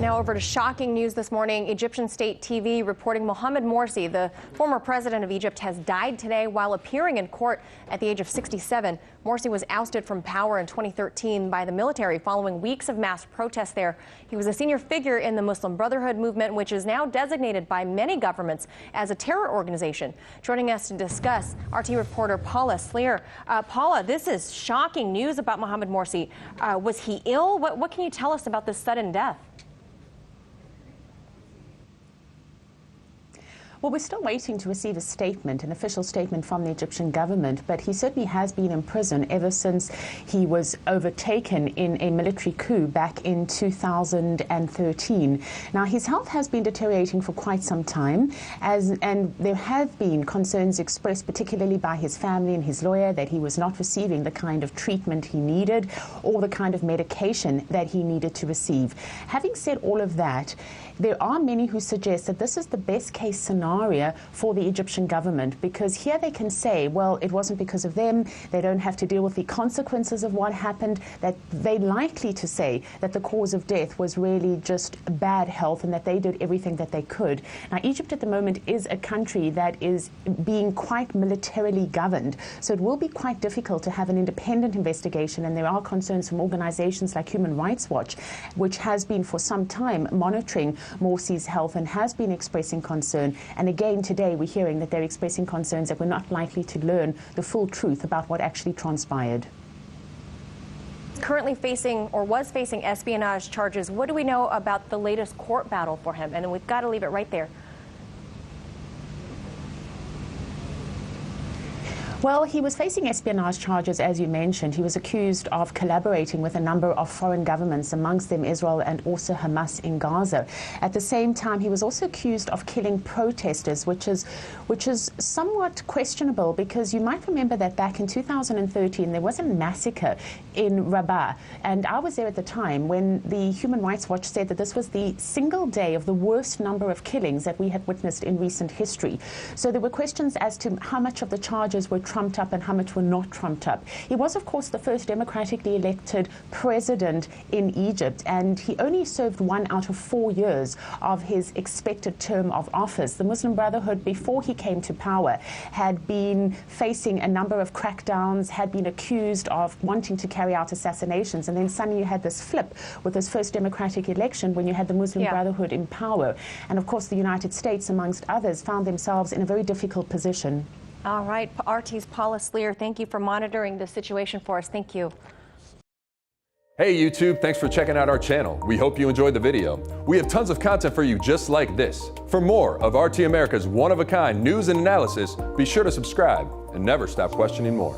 Now over to shocking news this morning. Egyptian state TV reporting Mohamed Morsi, the former president of Egypt, has died today while appearing in court at the age of 67. Morsi was ousted from power in 2013 by the military following weeks of mass protests there. He was a senior figure in the Muslim Brotherhood movement, which is now designated by many governments as a terror organization. Joining us to discuss, RT reporter Paula Slier. Paula, this is shocking news about Mohamed Morsi. Was he ill? What can you tell us about this sudden death? Well, we're still waiting to receive a statement, an official statement from the Egyptian government, but he certainly has been in prison ever since he was overtaken in a military coup back in 2013. Now, his health has been deteriorating for quite some time, and there have been concerns expressed, particularly by his family and his lawyer, that he was not receiving the kind of treatment he needed or the kind of medication that he needed to receive. Having said all of that, there are many who suggest that this is the best case scenario for the Egyptian government, because here they can say, well, it wasn't because of them, they don't have to deal with the consequences of what happened, that they're likely to say that the cause of death was really just bad health and that they did everything that they could. Now, Egypt at the moment is a country that is being quite militarily governed, so it will be quite difficult to have an independent investigation, and there are concerns from organizations like Human Rights Watch, which has been for some time monitoring Morsi's health and has been expressing concern. And again, today we're hearing that they're expressing concerns that we're not likely to learn the full truth about what actually transpired. Currently facing, or was facing, espionage charges. What do we know about the latest court battle for him? And we've got to leave it right there. Well, he was facing espionage charges, as you mentioned. He was accused of collaborating with a number of foreign governments, amongst them Israel and also Hamas in Gaza. At the same time, he was also accused of killing protesters, which is somewhat questionable, because you might remember that back in 2013 there was a massacre in Rabat, and I was there at the time when the Human Rights Watch said that this was the single day of the worst number of killings that we had witnessed in recent history. So there were questions as to how much of the charges were trumped up and how much were not trumped up. He was, of course, the first democratically elected president in Egypt, and he only served 1 out of 4 years of his expected term of office. The Muslim Brotherhood, before he came to power, had been facing a number of crackdowns, had been accused of wanting to carry out assassinations, and then suddenly you had this flip with this first democratic election when you had the Muslim Brotherhood in power. And of course the United States, amongst others, found themselves in a very difficult position. All right, RT's Paula Slier, thank you for monitoring the situation for us. Thank you. Hey YouTube, thanks for checking out our channel. We hope you enjoyed the video. We have tons of content for you just like this. For more of RT America's one-of-a-kind news and analysis, be sure to subscribe and never stop questioning more.